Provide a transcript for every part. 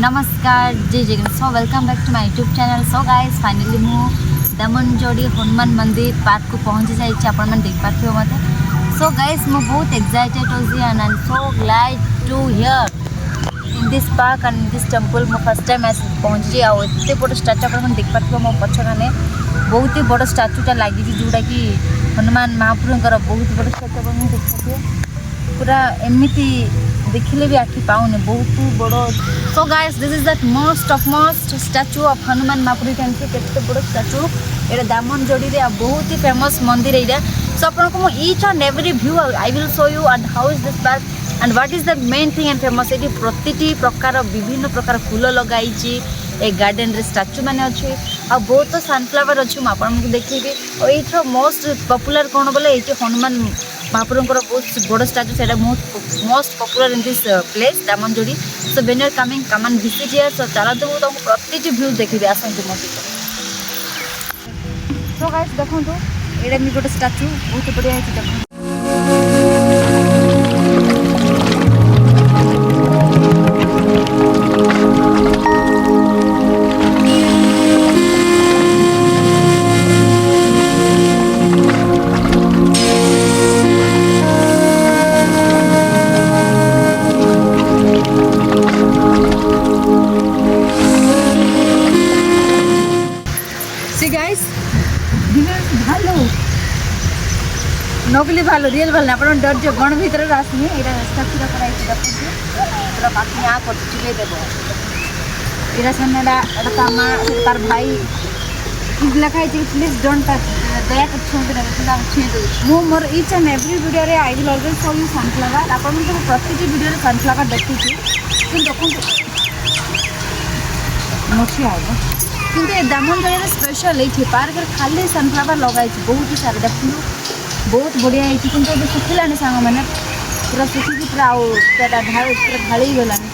नमस्कार जय Jagannath. So welcome back to my YouTube channel. So guys finally मु दामनजोड़ी हनुमान मंदिर पार्क को पहुंची जाइए। आपण देख पाथे मते। सो गाइस मु बहुत एक्साइटेड होजी and I am so glad to here in this park and this temple. मु फर्स्ट टाइम पहुंची आ एते बड़ स्टैचू आपण देख पाथे मो पछगाने बहुत ही बड़ स्टैचूटा लगी जोटा कि हनुमान महाप्रभुंकर बहुत बड़ स्टैचू आपण देख पाथे पूरा एमती देखिले भी आखि पाऊने बहुत बड़। So guys this is that most of most statue of Hanuman Mahaprabhu. Can see केते बड़ स्टैचू एटा दामनजोड़ी रे बहुत ही फेमस मंदिर एटा। सो आपन को each and every view I will show you and how is this park and what is the main thing and famous. एटी प्रतिटी प्रकार विभिन्न प्रकार फूल लगाई ए गार्डन रे स्टैचू माने अछि आ बहुत सनफ्लावर अछि। म आपन को देखिबी और एठो मोस्ट पॉपुलर कोन बोले एटी हनुमान महाप्रभुंकर बहुत बड़ स्टैचू सेटा most popular in this place Damanjodi. So when you are coming come and visit here. सो चलते मु तुमको प्रतिटी व्यू देखिबी आसंतु मो सहित। सो गाइस देखंतु एडा मी गोटे स्टैचू बहुत बढ़िया है देखंतु। भालू नकली भालू रियल भालू आप डर जो गण भर आसनी यहाँ स्टैचू पूरा पाखी यहाँ कर चिले देव यहाँ सामने तार भाई लिखाई प्लीज डोंट टच दया कर छुई दे मोर इच एंड एवरी वीडियो रे I will always show you sunflower. आप प्रति वीडियो सनफ्लावर देखी देखो मछी आएगा किंतु ये दामनजोड़ी स्पेशल ये पार्क खाली सनफ्लावर लगाई बहुत ही सारा देखु बहुत बढ़िया है किंतु अभी सुखिलानी सांग मैंने पूरा सुखी पूरा ढाली गलानी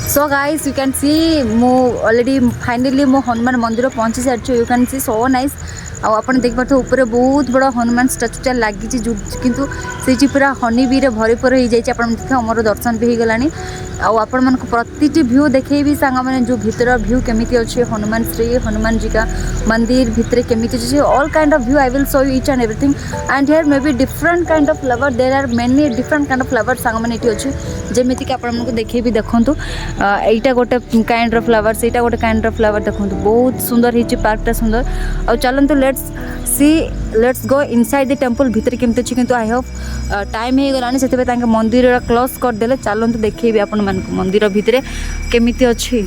so guys you can see मु ऑलरेडी फाइनली मो हनुमान मंदिर पहुंची सारी। You can see so nice आप देख पारे ऊपर बहुत बड़ा हनुमान स्टाचूटा लगी किंतु से पूरा हनी बी भरपूर हो जाए मोर दर्शन भी हो गलानी। आपण मन को प्रति व्यू देखेबी सांग मैंने जो भीतर व्यू केमिति अच्छे हनुमान श्री हनुमान जी का मंदिर भितर केमिति अच्छे all kind of view I will show you each and everything and here may be different kind of flower there are many different kind of flower song मैंने ये अच्छे जमीती कि आपण को देखेबी देखंतु एटा गोटे काइंड ऑफ फ्लावर सेटा गोटे काइंड ऑफ फ्लावर देखंतु बहुत सुंदर हिची पार्कटा सुंदर। और चलंतु let's go inside the temple भितर केमते अछि किंतु आई होप टाइम हे गलानी सेते तांके मंदिर क्लोज कर देले। चलंतु देखेबी आपण मन को मंदिर भितर केमिति अछि।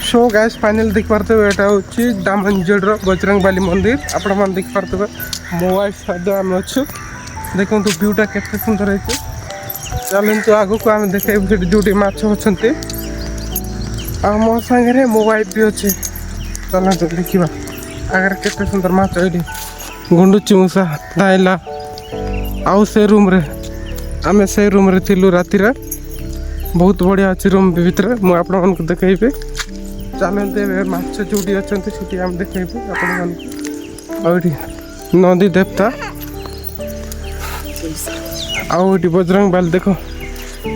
सो गैस फाइनल देख पार्थे यहाँ हूँ दामनजोड़ बजरंग बाली मंदिर आपण मैंने देख पार्थे मो वाइफ सहित आम अच्छु देखो व्यूटा केते सुंदर है चलतु आग को आम देखा जो माछ अच्छा आ मो सागे मो वाइफ भी अच्छे चलतु देखा आगे केते सुंदर माछ ये गुंडुची मूषा दाइला आउ से रूम रे आमे से रूम रे थिलु राति रे बहुत बढ़िया अच्छी रूम भितर मुझे आपण को देखैबे चलते माछ जोटी अच्छा से आम देखैबे आपण नदी देवता आउ बजरंग बाली देख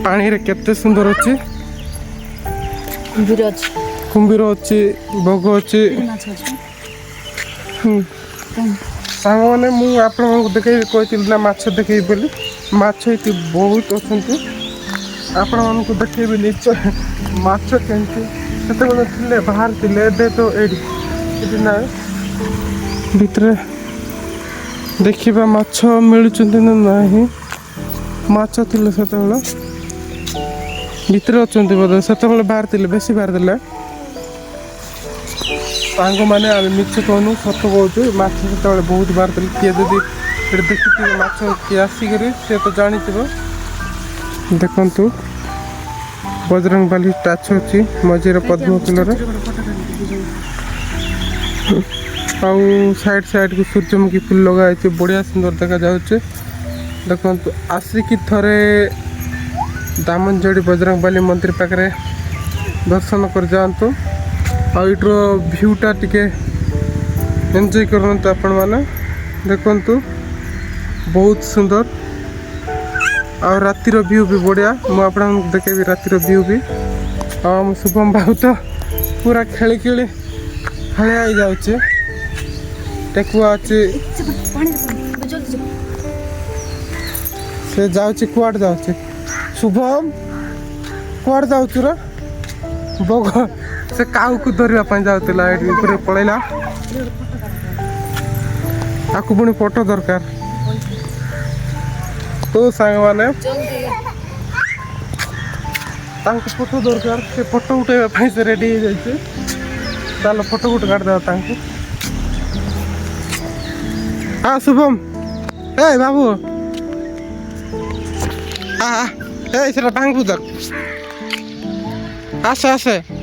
पानी रे केते सुंदर अच्छी कुंभीर अच्छी बग अच्छी सांग मैंने मुझे देखे कहती ना माछ देखे बोली माछ ये बहुत अच्छा आपण को देखेबी निश्चय माछ केमती से बाहर थे तो ये ना भितर देखा माछ मिलुंट ना नहीं माछ थे से भितर अच्छा बोधे से बाहर थे बेसी बाहर थे सांग मैंने मिछ कहूँ सत कहूँ माछ से बहुत बाहर थे किए जब देखी माछ किए आसिक सी तो जानी देखु बजरंग बाली स्टाचू अच्छी मझे पद्म फूलर आउ साइड साइड को सूर्यमुखी फूल लगाई बढ़िया सुंदर देखा जाऊे देखु आसिकी थरे दामनजोड़ी बजरंग बाली मंदिर पाखे दर्शन कर जातु आइटर भ्यूटा टिके एंजॉय करूँ आपण मैंने देखु बहुत सुंदर आ रातिर व्यू भी बढ़िया मुझे देखेबी रातिर व्यू भी आम शुभम बाबू तो पूरा खेली खेली हालिया हो जाऊे टेकुआ अच्छी से जाऊँ कुआड़ जाऊे शुभम कुआड़ जाऊँ रा बग से काऊ को धरवाई जाऊला ये पलैला आपको पुणी फोटो दरकार तो सांग मैंने फोटो दरकार से फोटो उठाई से रेडी हो जाए चल फोटो गोटे काटदेवा हाँ शुभम ए बाबू हाँ ए भांगू दर आसे आसे